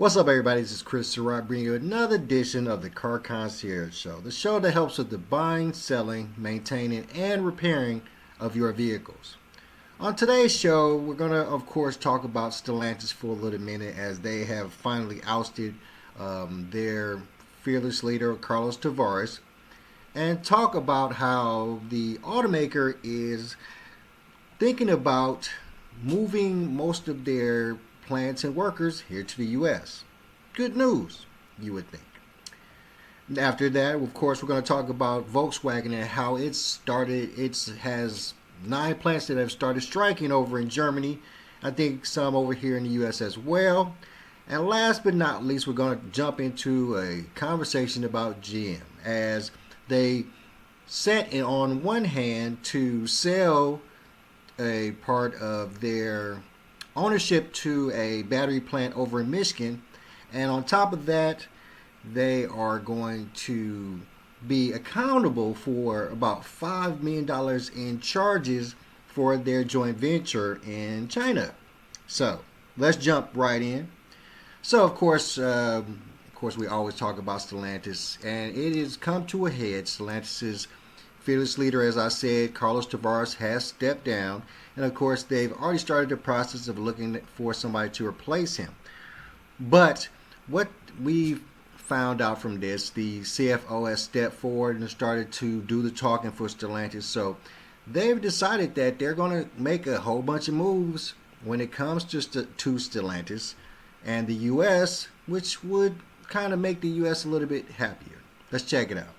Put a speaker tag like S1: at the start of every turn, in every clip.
S1: What's up, everybody? This is Chris Surratt bringing you another edition of the Car Concierge Show, the show that helps with the buying, selling, maintaining, and repairing of your vehicles. On today's show, we're going to, of course, talk about Stellantis for a little minute as they have finally ousted their fearless leader, Carlos Tavares, and talk about how the automaker is thinking about moving most of their plants and workers here to the U.S. Good news, you would think. After that, of course, we're going to talk about Volkswagen and how it started. It has 9 plants that have started striking over in Germany. I think some over here in the U.S. as well. And last but not least, we're going to jump into a conversation about GM as they set on one hand to sell a part of their ownership to a battery plant over in Michigan, and on top of that, they are going to be accountable for about $5 million in charges for their joint venture in China. So let's jump right in. So of course, we always talk about Stellantis, and it has come to a head. Stellantis's fearless leader, as I said, Carlos Tavares, has stepped down. And of course, they've already started the process of looking for somebody to replace him. But what we found out from this, the CFO has stepped forward and started to do the talking for Stellantis. So they've decided that they're going to make a whole bunch of moves when it comes to Stellantis and the U.S., which would kind of make the U.S. a little bit happier. Let's check it out.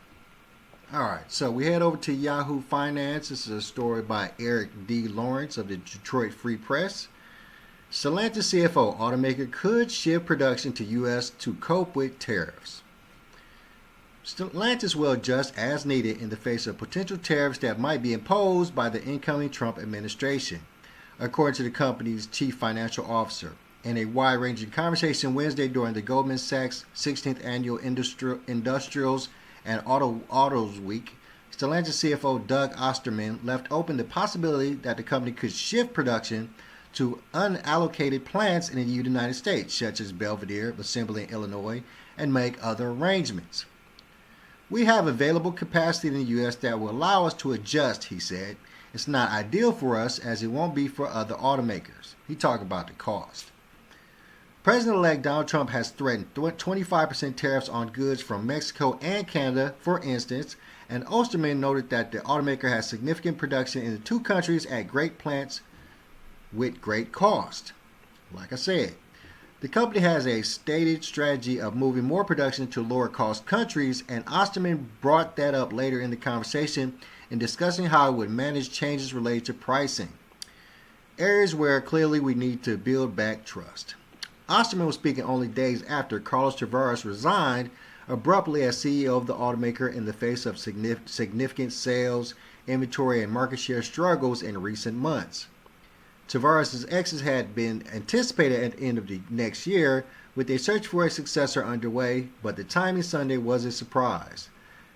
S1: All right, so we head over to Yahoo Finance. This is a story by Eric D. Lawrence of the Detroit Free Press. Stellantis CFO automaker could shift production to U.S. to cope with tariffs. Stellantis will adjust as needed in the face of potential tariffs that might be imposed by the incoming Trump administration, according to the company's chief financial officer. In a wide-ranging conversation Wednesday during the Goldman Sachs 16th Annual Industrials and Autos Week, Stellantis CFO Doug Osterman left open the possibility that the company could shift production to unallocated plants in the United States, such as Belvidere Assembly in Illinois, and make other arrangements. We have available capacity in the U.S. that will allow us to adjust, he said. It's not ideal for us as it won't be for other automakers. He talked about the cost. President-elect Donald Trump has threatened 25% tariffs on goods from Mexico and Canada, for instance, and Osterman noted that the automaker has significant production in the two countries at great plants with great cost. Like I said, the company has a stated strategy of moving more production to lower-cost countries, and Osterman brought that up later in the conversation in discussing how it would manage changes related to pricing, areas where clearly we need to build back trust. Osterman was speaking only days after Carlos Tavares resigned abruptly as CEO of the automaker in the face of significant sales, inventory, and market share struggles in recent months. Tavares' exit had been anticipated at the end of the next year, with a search for a successor underway, but the timing Sunday was a surprise.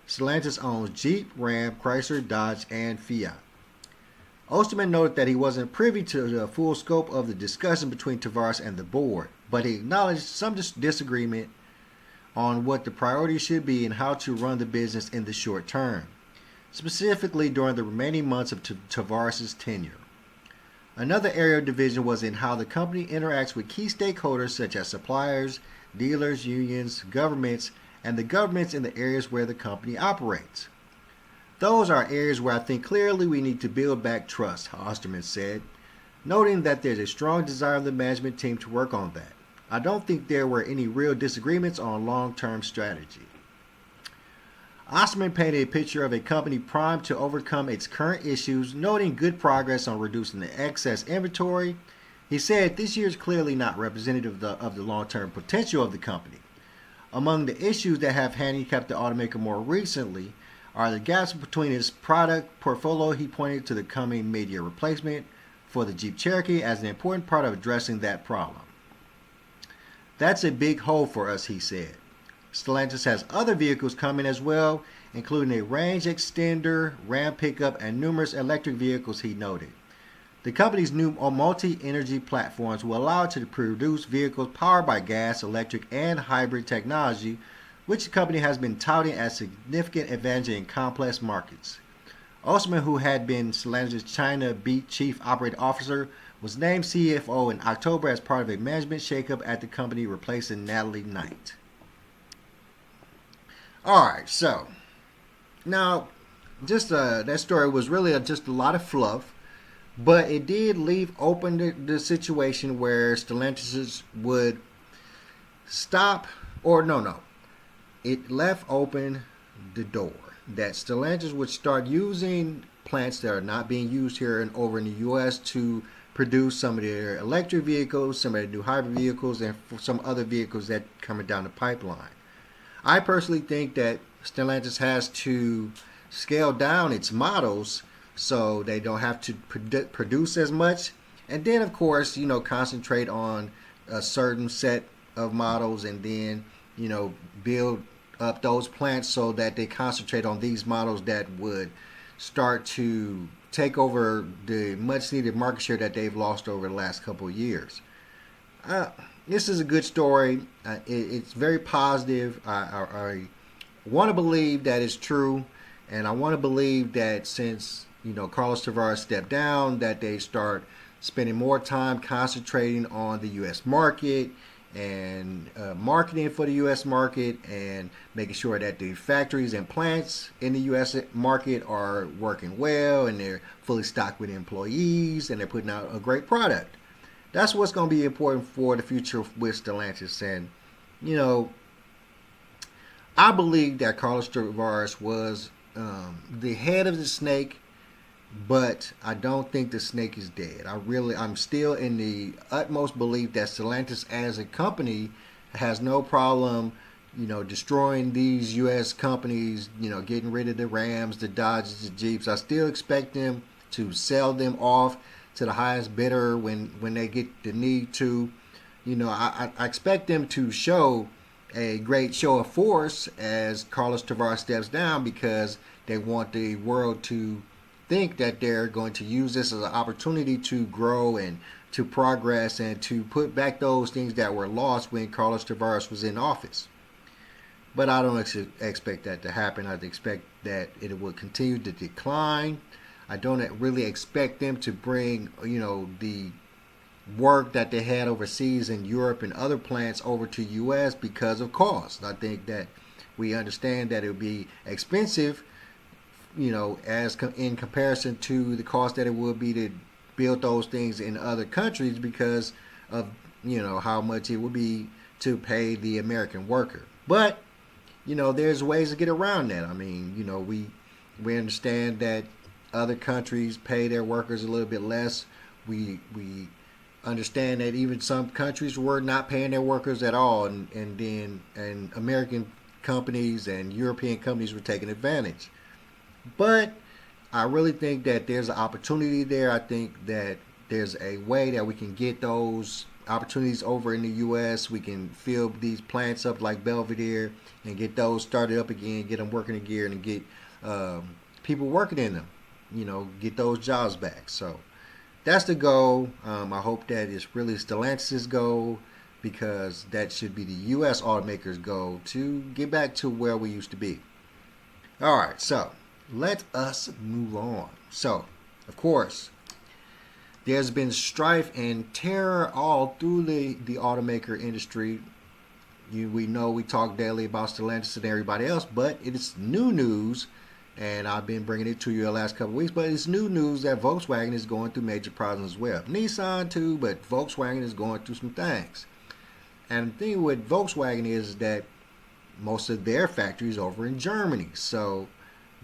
S1: Stellantis owns Jeep, Ram, Chrysler, Dodge, and Fiat. Osterman noted that he wasn't privy to the full scope of the discussion between Tavares and the board, but he acknowledged some disagreement on what the priorities should be and how to run the business in the short term, specifically during the remaining months of Tavares' tenure. Another area of division was in how the company interacts with key stakeholders such as suppliers, dealers, unions, governments, and the governments in the areas where the company operates. Those are areas where I think clearly we need to build back trust, Osterman said, noting that there's a strong desire of the management team to work on that. I don't think there were any real disagreements on long-term strategy. Osterman painted a picture of a company primed to overcome its current issues, noting good progress on reducing the excess inventory. He said this year is clearly not representative of the long-term potential of the company. Among the issues that have handicapped the automaker more recently are the gaps between its product portfolio. He pointed to the coming mid-year replacement for the Jeep Cherokee as an important part of addressing that problem. That's a big hole for us, he said. Stellantis has other vehicles coming as well, including a range extender, Ram pickup, and numerous electric vehicles, he noted. The company's new multi-energy platforms will allow it to produce vehicles powered by gas, electric, and hybrid technology, which the company has been touting as a significant advantage in complex markets. Osman, who had been Stellantis China Chief Operating Officer, was named CFO in October as part of a management shakeup at the company, replacing Natalie Knight. Alright, so now just that story was really just a lot of fluff, but it did leave open the situation where Stellantis would stop, or no, it left open the door that Stellantis would start using plants that are not being used here and over in the U.S. to produce some of their electric vehicles, some of their new hybrid vehicles, and for some other vehicles that coming down the pipeline. I personally think that Stellantis has to scale down its models so they don't have to produce as much, and then of course concentrate on a certain set of models, and then build up those plants so that they concentrate on these models that would start to take over the much needed market share that they've lost over the last couple of years. This is a good story. It's very positive. I want to believe that it's true, and I want to believe that since Carlos Tavares stepped down, that they start spending more time concentrating on the U.S. market and marketing for the U.S. market, and making sure that the factories and plants in the U.S. market are working well, and they're fully stocked with employees, and they're putting out a great product. That's what's going to be important for the future with Stellantis. And I believe that Carlos Tavares was the head of the snake, but I don't think the snake is dead. I'm still in the utmost belief that Stellantis as a company has no problem, destroying these U.S. companies, getting rid of the Rams, the Dodges, the Jeeps. I still expect them to sell them off to the highest bidder when they get the need to. I expect them to show a great show of force as Carlos Tavares steps down, because they want the world to think that they're going to use this as an opportunity to grow and to progress and to put back those things that were lost when Carlos Tavares was in office. But I don't expect that to happen. I expect that it will continue to decline. I don't really expect them to bring, the work that they had overseas in Europe and other plants over to U.S. because of cost. I think that we understand that it would be expensive, as in comparison to the cost that it would be to build those things in other countries, because of how much it would be to pay the American worker. But there's ways to get around that. I mean, we understand that other countries pay their workers a little bit less. We understand that even some countries were not paying their workers at all, and American companies and European companies were taking advantage. But I really think that there's an opportunity there. I think that there's a way that we can get those opportunities over in the U.S. We can fill these plants up like Belvedere and get those started up again, get them working again, and get people working in them, get those jobs back. So that's the goal. I hope that it's really Stellantis' goal, because that should be the U.S. automakers' goal to get back to where we used to be. All right, so let us move on. So, of course, there's been strife and terror all through the automaker industry. We know we talk daily about Stellantis and everybody else, but it is new news, and I've been bringing it to you the last couple of weeks, but it's new news that Volkswagen is going through major problems as well. Nissan too, but Volkswagen is going through some things. And the thing with Volkswagen is that most of their factories over in Germany, so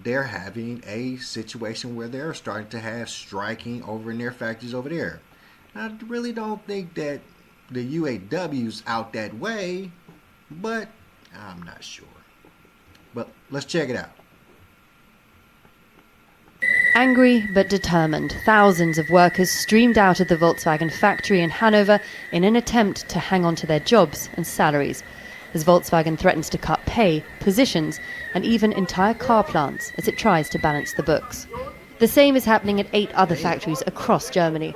S1: they're having a situation where they're starting to have striking over in their factories over there. I really don't think that the UAW's out that way, but I'm not sure. But let's check it out.
S2: Angry but determined, thousands of workers streamed out of the Volkswagen factory in Hanover in an attempt to hang on to their jobs and salaries, as Volkswagen threatens to cut pay, positions, and even entire car plants as it tries to balance the books. The The same is happening at 8 other factories across Germany.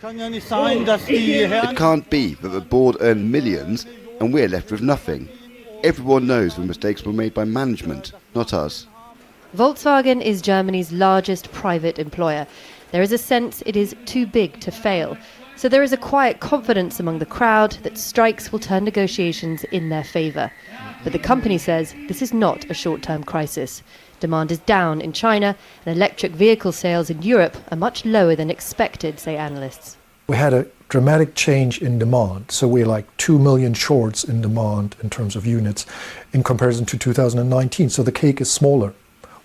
S3: It can't be that the board earn millions and we're left with nothing. Everyone knows the mistakes were made by management, not us.
S2: Volkswagen is Germany's largest private employer. There is a sense it is too big to fail. So there is a quiet confidence among the crowd that strikes will turn negotiations in their favour. But the company says this is not a short-term crisis. Demand is down in China, and electric vehicle sales in Europe are much lower than expected, say analysts.
S4: We had a dramatic change in demand. So we're like 2 million shorts in demand in terms of units in comparison to 2019. So the cake is smaller.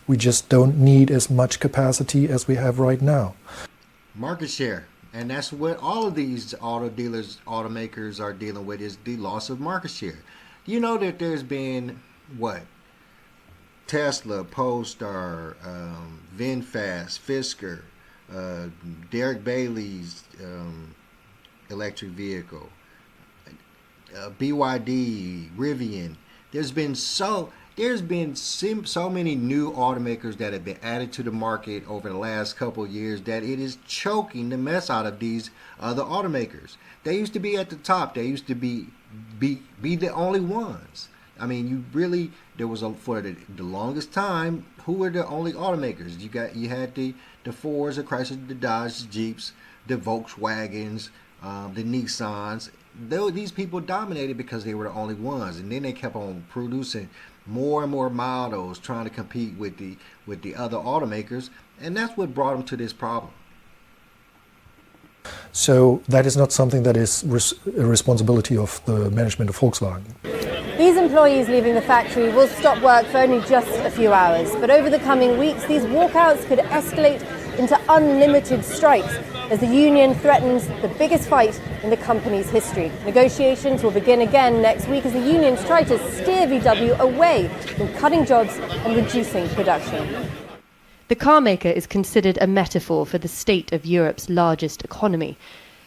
S4: We just don't need as much capacity as we have right now.
S1: Market share. And that's what all of these auto dealers, automakers are dealing with, is the loss of market share. You know that there's been, Tesla, Polestar, VinFast, Fisker, Derek Bailey's electric vehicle, BYD, Rivian. There's been so many new automakers that have been added to the market over the last couple of years that it is choking the mess out of these other automakers. They used to be at the top. They used to be the only ones. I mean, for the longest time, who were the only automakers? You had the Fords, the Chrysler, the Dodge, the Jeeps, the Volkswagens, the Nissans. These people dominated because they were the only ones, and then they kept on producing more and more models, trying to compete with the other automakers, and that's what brought them to this problem.
S4: So that is not something that is a responsibility of the management of Volkswagen.
S2: These employees leaving the factory will stop work for only just a few hours, but over the coming weeks, these walkouts could escalate into unlimited strikes as the union threatens the biggest fight in the company's history. Negotiations will begin again next week as the unions try to steer VW away from cutting jobs and reducing production. The car maker is considered a metaphor for the state of Europe's largest economy.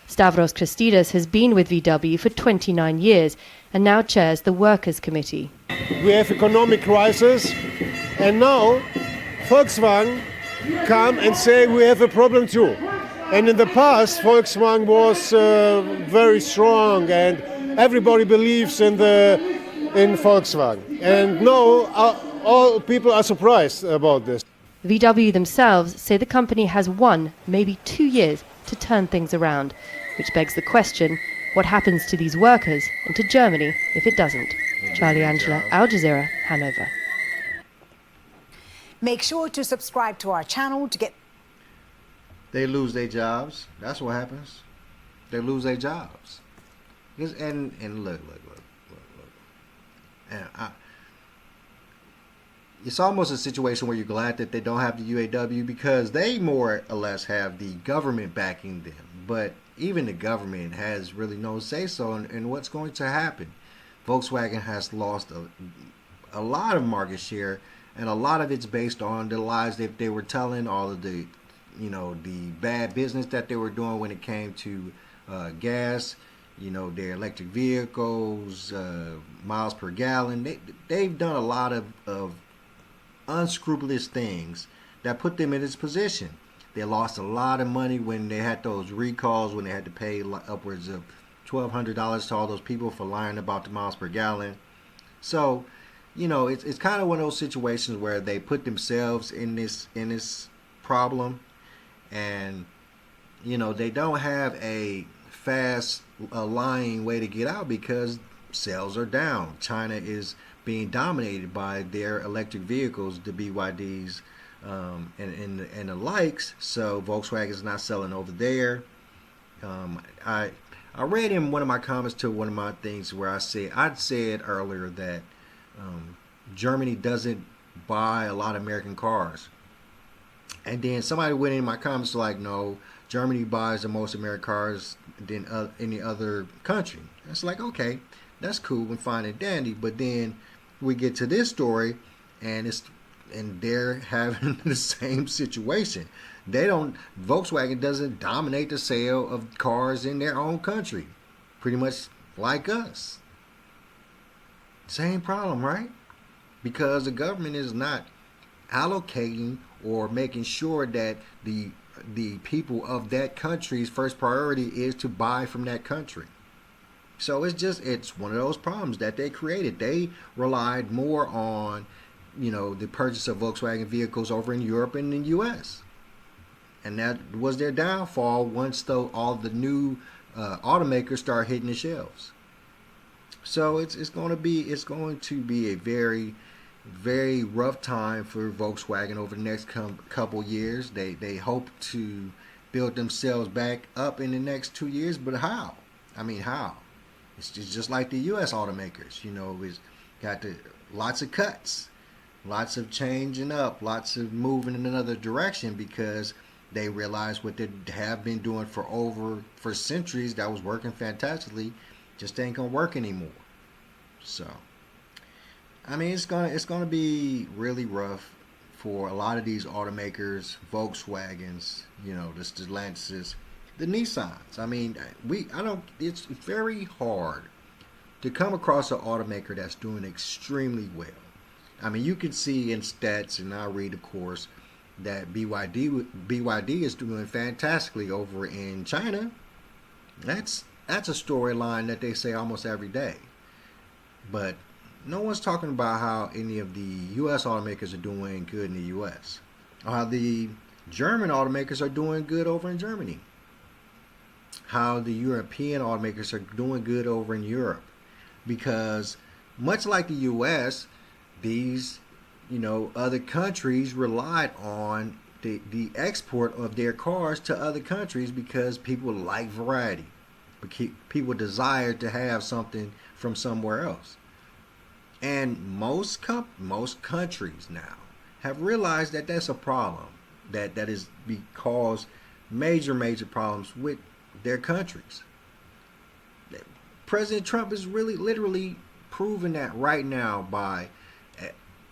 S2: Stavros Christidis has been with VW for 29 years and now chairs the Workers' Committee.
S5: We have economic crisis, and now Volkswagen come and say we have a problem too. And in the past, Volkswagen was very strong, and everybody believes in Volkswagen. And now all people are surprised about this.
S2: VW themselves say the company has 1, maybe 2 years to turn things around, which begs the question, what happens to these workers and to Germany if it doesn't? Charlie Angela, Al Jazeera, Hanover.
S6: Make sure to subscribe to our channel to get...
S1: They lose their jobs. That's what happens. They lose their jobs. And look. And it's almost a situation where you're glad that they don't have the UAW because they more or less have the government backing them. But even the government has really no say-so in what's going to happen. Volkswagen has lost a lot of market share, and a lot of it's based on the lies that they were telling, all of the bad business that they were doing when it came to gas, their electric vehicles, miles per gallon. They've done a lot of unscrupulous things that put them in this position. They lost a lot of money when they had those recalls, when they had to pay upwards of $1,200 to all those people for lying about the miles per gallon. So, it's kind of one of those situations where they put themselves in this problem, and they don't have a fast lying way to get out because sales are down. China is being dominated by their electric vehicles, the BYDs and the likes. So Volkswagen is not selling over there. I read in one of my comments to one of my things where I'd said earlier that Germany doesn't buy a lot of American cars. And then somebody went in my comments like, no, Germany buys the most American cars than any other country. It's like, okay, that's cool and fine and dandy. But then we get to this story, and they're having the same situation. Volkswagen doesn't dominate the sale of cars in their own country, pretty much like us. Same problem, right? Because the government is not allocating or making sure that the people of that country's first priority is to buy from that country. So it's one of those problems that they created. They relied more on, the purchase of Volkswagen vehicles over in Europe and in the U.S. And that was their downfall once all the new automakers start hitting the shelves. So it's going to be a very, very rough time for Volkswagen over the next couple years. They hope to build themselves back up in the next 2 years, but how? How? It's just like the U.S. automakers. It's got lots of cuts, lots of changing up, lots of moving in another direction because they realize what they have been doing for centuries that was working fantastically just ain't gonna work anymore. So, it's gonna be really rough for a lot of these automakers, Volkswagens, the Stellantis, the Nissans. It's very hard to come across an automaker that's doing extremely well. You can see in stats, and I read, of course, that BYD is doing fantastically over in China. That's a storyline that they say almost every day. But no one's talking about how any of the U.S. automakers are doing good in the U.S. or how the German automakers are doing good over in Germany. How the European automakers are doing good over in Europe. Because much like the U.S., these other countries relied on the export of their cars to other countries because people like variety. People desire to have something from somewhere else. And most countries now have realized that that's a problem. That is because major problems with their countries. President Trump is literally proving that right now by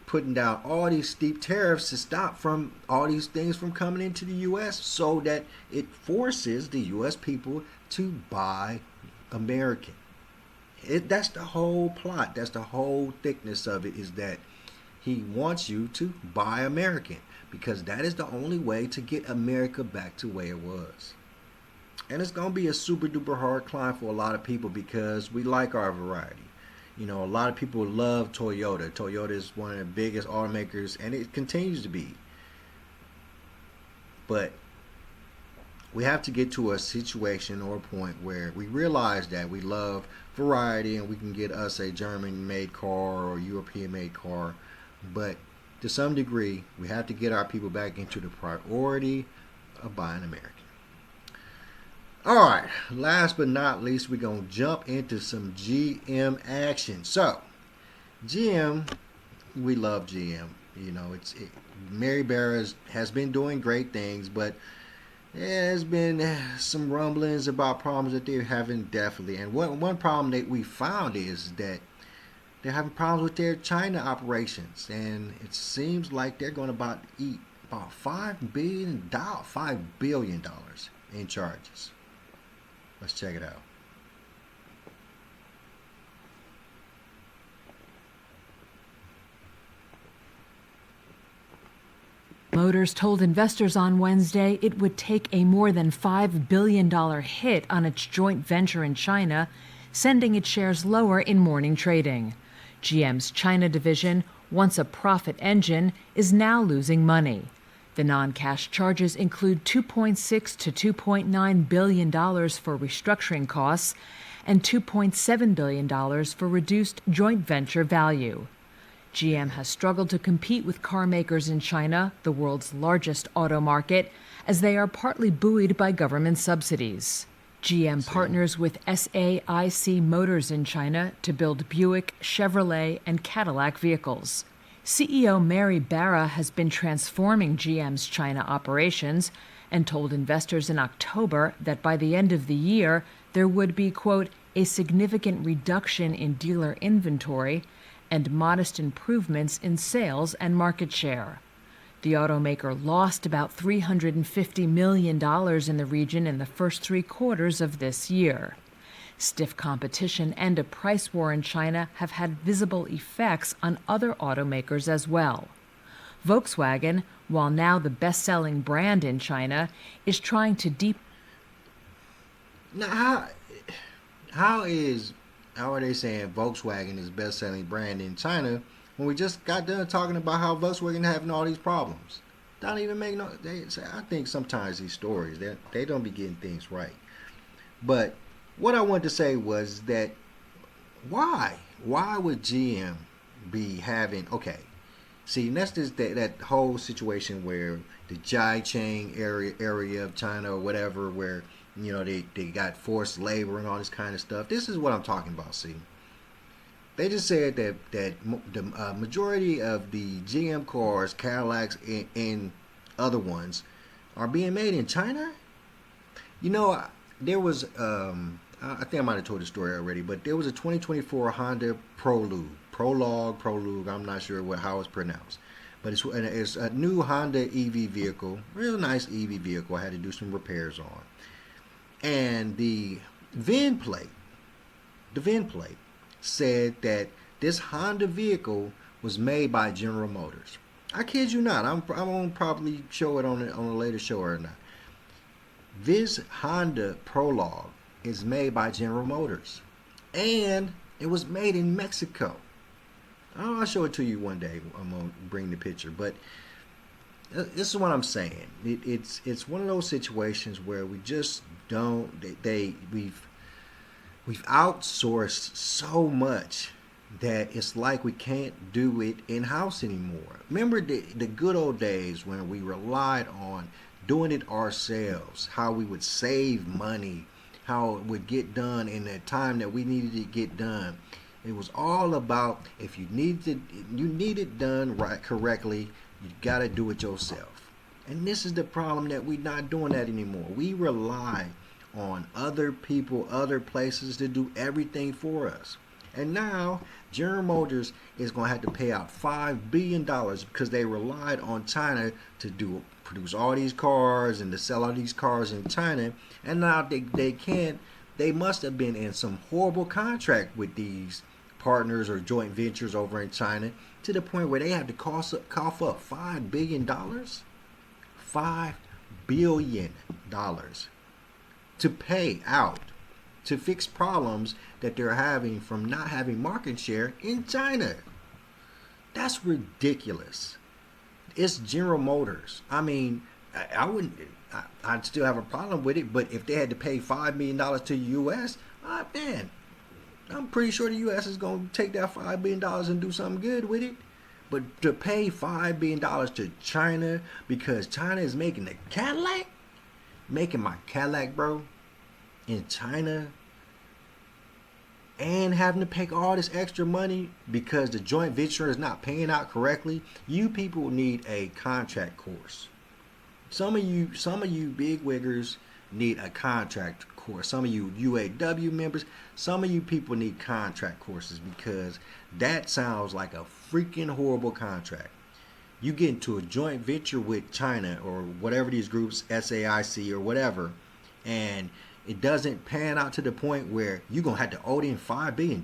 S1: putting down all these steep tariffs to stop from all these things from coming into the U.S. so that it forces the U.S. people to buy American. That's the whole plot. That's the whole thickness of it, is that he wants you to buy American because that is the only way to get America back to where it was. And it's going to be a super duper hard climb for a lot of people because we like our variety. A lot of people love Toyota. Toyota is one of the biggest automakers, and it continues to be. But we have to get to a situation or a point where we realize that we love variety and we can get us a German-made car or European-made car. But to some degree, we have to get our people back into the priority of buying American. All right, last but not least, we're going to jump into some GM action. So, GM, we love GM. Mary Barra has been doing great things, but there's been some rumblings about problems that they're having, definitely. And one problem that we found is that they're having problems with their China operations. And it seems like they're going to eat about $5 billion in charges. Let's check it out.
S7: Motors told investors on Wednesday it would take a more than $5 billion hit on its joint venture in China, sending its shares lower in morning trading. GM's China division, once a profit engine, is now losing money. The non-cash charges include $2.6 to $2.9 billion for restructuring costs and $2.7 billion for reduced joint venture value. GM has struggled to compete with car makers in China, the world's largest auto market, as they are partly buoyed by government subsidies. GM partners with SAIC Motors in China to build Buick, Chevrolet, and Cadillac vehicles. CEO Mary Barra has been transforming GM's China operations and told investors in October that by the end of the year, there would be, quote, a significant reduction in dealer inventory and modest improvements in sales and market share. The automaker lost about $350 million in the region in the first 3 quarters of this year. Stiff competition and a price war in China have had visible effects on other automakers as well. Volkswagen, while now the best-selling brand in China, is trying to
S1: Now, how are they saying Volkswagen is best selling brand in China when we just got done talking about how Volkswagen having all these problems? Don't even make no. I think sometimes these stories they don't be getting things right. But what I wanted to say was that why would GM be having See, that's just that whole situation where the Jiaqiang area of China or whatever, where they got forced labor and all this kind of stuff. This is what I'm talking about. See, they just said that the majority of the GM cars, Cadillacs, and other ones are being made in China. There was I think I might have told the story already, but there was a 2024 Honda Prologue. I'm not sure how it's pronounced, but it's a new Honda EV vehicle, real nice EV vehicle. I had to do some repairs on, and the VIN plate said that this Honda vehicle was made by General Motors. I kid you not. I'm gonna probably show it on a later show or not. This Honda Prologue is made by General Motors, and it was made in Mexico. I'll show it to you one day. I'm gonna bring the picture, but this is what I'm saying. It's one of those situations where we just don't. We've outsourced so much that it's like we can't do it in-house anymore. Remember the good old days when we relied on doing it ourselves, how we would save money, how it would get done in the time that we needed to get done. It was all about if you need it done right correctly, you got to do it yourself. And this is the problem, that we're not doing that anymore. We rely on other people, other places to do everything for us. And now General Motors is going to have to pay out $5 billion because they relied on China to produce all these cars and to sell all these cars in China. And now they can't. They must have been in some horrible contract with these partners or joint ventures over in China to the point where they have to cough up $5 billion. $5 billion to pay out to fix problems that they're having from not having market share in China. That's ridiculous. It's General Motors. I mean, I'd still have a problem with it, but if they had to pay $5 million to the U.S., man, I'm pretty sure the U.S. is going to take that $5 billion and do something good with it. But to pay $5 billion to China because China is making the Cadillac, making my Cadillac, bro, in China, and having to pay all this extra money because the joint venture is not paying out correctly, you people need a contract course. Some of you big wiggers need a contract course. Some of you UAW members, some of you people need contract courses because that sounds like a freaking horrible contract. You get into a joint venture with China or whatever these groups, SAIC or whatever, and it doesn't pan out to the point where you're gonna have to owe them $5 billion.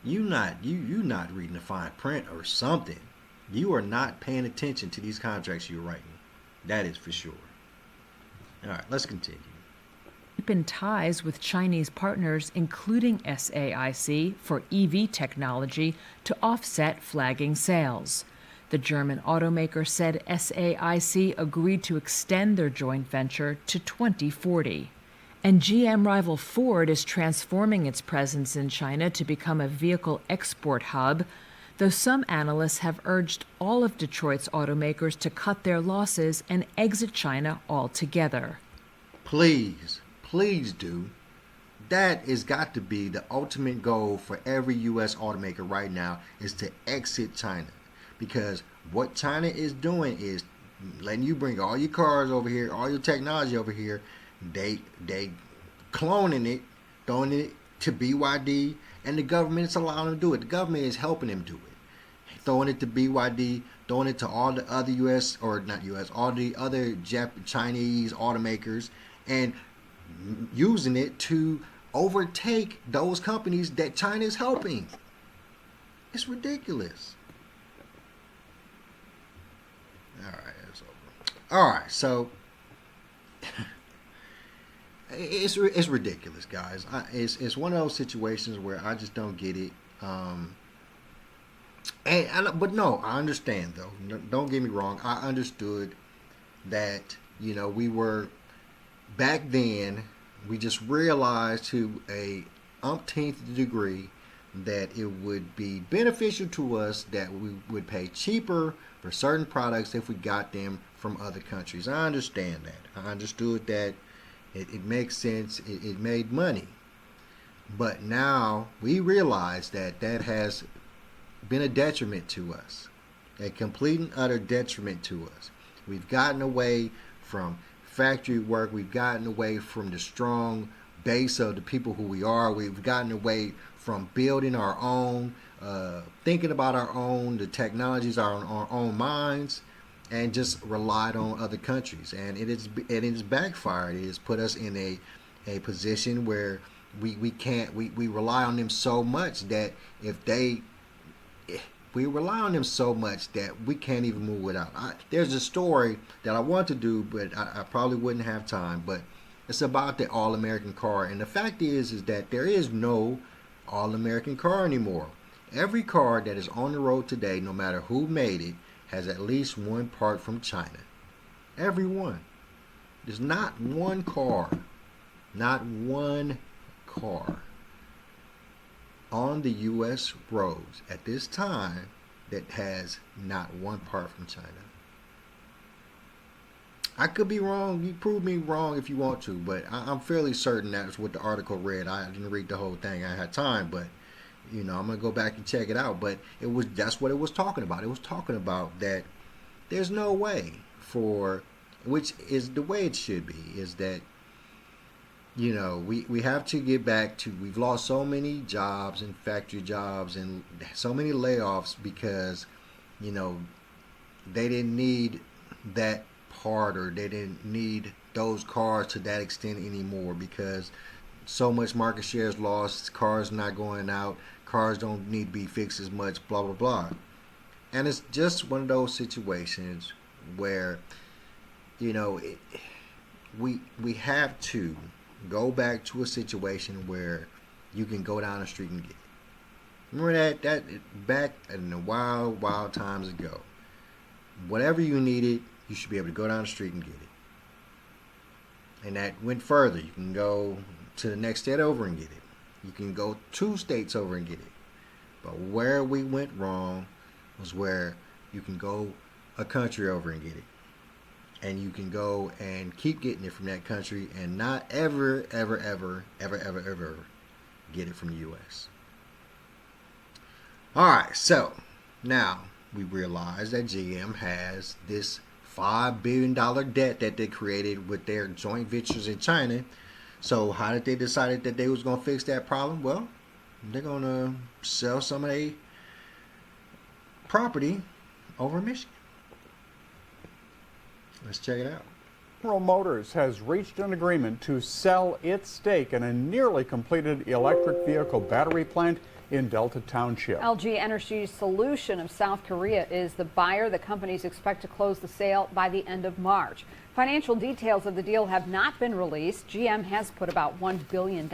S1: You not reading the fine print or something. You are not paying attention to these contracts you're writing. That is for sure. All right, let's continue.
S7: Deepen ties with Chinese partners, including SAIC, for EV technology to offset flagging sales. The German automaker said SAIC agreed to extend their joint venture to 2040. And GM rival Ford is transforming its presence in China to become a vehicle export hub, though some analysts have urged all of Detroit's automakers to cut their losses and exit China altogether.
S1: Please do. That has got to be the ultimate goal for every U.S. automaker right now, is to exit China. Because what China is doing is letting you bring all your cars over here, all your technology over here. They cloning it, throwing it to BYD, and the government is allowing them to do it. The government is helping them do it. Throwing it to BYD, throwing it to all the other all the other Chinese automakers, and using it to overtake those companies that China is helping. It's ridiculous. this over. All right, so it's ridiculous, guys. It's one of those situations where I just don't get it. But no, I understand though. Don't get me wrong. I understood that we were back then. We just realized to a umpteenth degree that it would be beneficial to us that we would pay cheaper for certain products if we got them from other countries. I understand that. I understood that it makes sense. It made money. But now we realize that has been a detriment to us, a complete and utter detriment to us. We've gotten away from factory work. We've gotten away from the strong base of the people who we are. We've gotten away from building our own, thinking about our own, the technologies, our own minds, and just relied on other countries. And it is backfired. It has put us in a position where we rely on them so much that we rely on them so much that we can't even move without. There's a story that I want to do, but I probably wouldn't have time. But it's about the All-American car. And the fact is that there is no All-American car anymore. Every car that is on the road today, no matter who made it, has at least one part from China. Every one. There's not one car on the U.S. roads at this time that has not one part from China. I could be wrong. You prove me wrong if you want to, but I'm fairly certain that's what the article read. I didn't read the whole thing. I had time, but I'm gonna go back and check it out. But that's what it was talking about. It was talking about that there's no way which is the way it should be, is that we have to get back to, we've lost so many jobs and factory jobs and so many layoffs because, they didn't need that part, or they didn't need those cars to that extent anymore because so much market share is lost, cars not going out, cars don't need to be fixed as much, blah, blah, blah. And it's just one of those situations where, we have to go back to a situation where you can go down the street and get it. Remember that back in the wild times ago. Whatever you needed, you should be able to go down the street and get it. And that went further. You can go to the next state over and get it. You can go 2 states over and get it. But where we went wrong was where you can go a country over and get it. And you can go and keep getting it from that country and not ever get it from the U.S. All right, so now we realize that GM has this $5 billion debt that they created with their joint ventures in China. So how did they decide that they was going to fix that problem? Well, they're going to sell some of their property over in Michigan. Let's check it out.
S8: General Motors has reached an agreement to sell its stake in a nearly completed electric vehicle battery plant in Delta Township.
S9: LG Energy Solution of South Korea is the buyer. The companies expect to close the sale by the end of March. Financial details of the deal have not been released. GM has put about $1 billion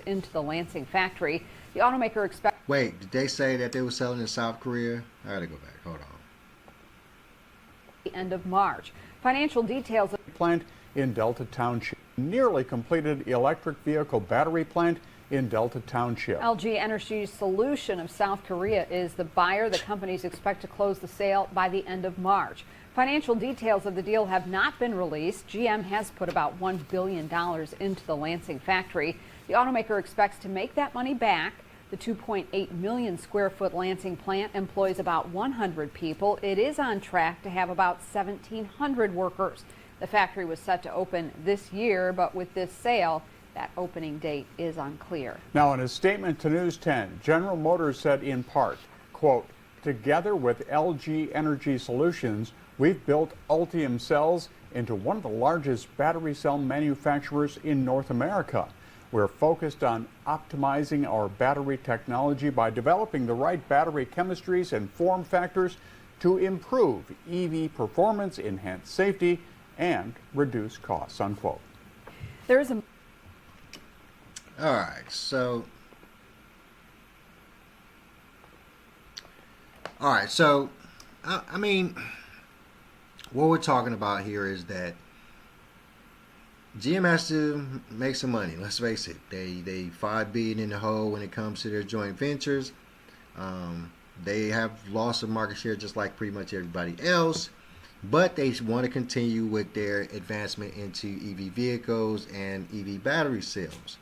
S9: into the Lansing factory. The automaker expects...
S1: Wait, did they say that they were selling in South Korea? I gotta go back. Hold on.
S9: The end of March. Financial details of...
S8: Plant in Delta Township. Nearly completed electric vehicle battery plant in Delta Township.
S9: LG Energy Solution of South Korea is the buyer. The companies expect to close the sale by the end of March. Financial details of the deal have not been released. GM has put about $1 billion into the Lansing factory. The automaker expects to make that money back. The 2.8 million square foot Lansing plant employs about 100 people. It is on track to have about 1,700 workers. The factory was set to open this year, but with this sale, that opening date is unclear.
S8: Now, in a statement to News 10, General Motors said in part, quote, "Together with LG Energy Solutions, we've built Ultium cells into one of the largest battery cell manufacturers in North America. We're focused on optimizing our battery technology by developing the right battery chemistries and form factors to improve EV performance, enhance safety, and reduce costs, unquote.
S9: There is a
S1: All right, so I mean, what we're talking about here is that GM has to make some money. Let's face it, they $5 billion in the hole when it comes to their joint ventures. They have lost some market share just like pretty much everybody else, but they want to continue with their advancement into EV vehicles and EV battery cells.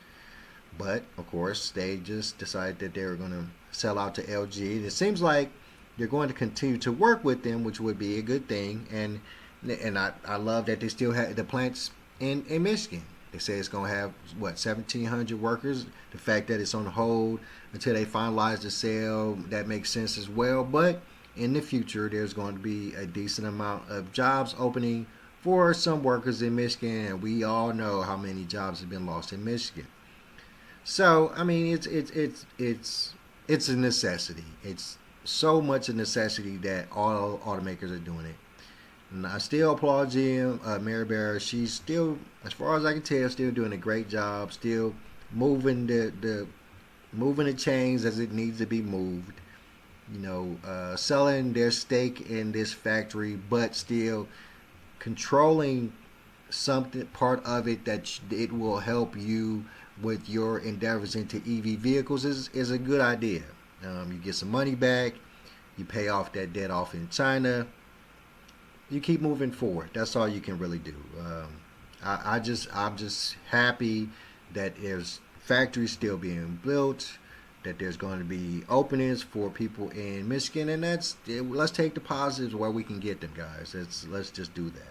S1: But of course, they just decided that they were going to sell out to LG. It seems like they're going to continue to work with them, which would be a good thing. And I love that they still have the plants in Michigan. They say it's going to have, 1,700 workers. The fact that it's on hold until they finalize the sale, that makes sense as well. But in the future, there's going to be a decent amount of jobs opening for some workers in Michigan. And we all know how many jobs have been lost in Michigan. So, I mean, it's a necessity. It's so much a necessity that all automakers are doing it. And I still applaud GM, Mary Barra. She's still, as far as I can tell, still doing a great job. Still moving moving the chains as it needs to be moved. You know, selling their stake in this factory, but still controlling something, part of it that it will help you with your endeavors into EV vehicles is a good idea. You get some money back, you pay off that debt off in China, you keep moving forward. That's all you can really do. I'm just happy that there's factories still being built, that there's going to be openings for people in Michigan, and let's take the positives where we can get them, guys. Let's just do that.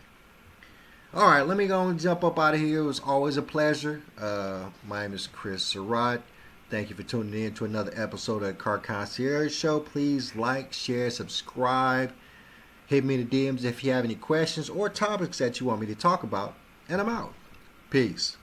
S1: All right, let me go and jump up out of here. It was always a pleasure. My name is Chris Surratt. Thank you for tuning in to another episode of the Car Concierge Show. Please like, share, subscribe. Hit me in the DMs if you have any questions or topics that you want me to talk about. And I'm out. Peace.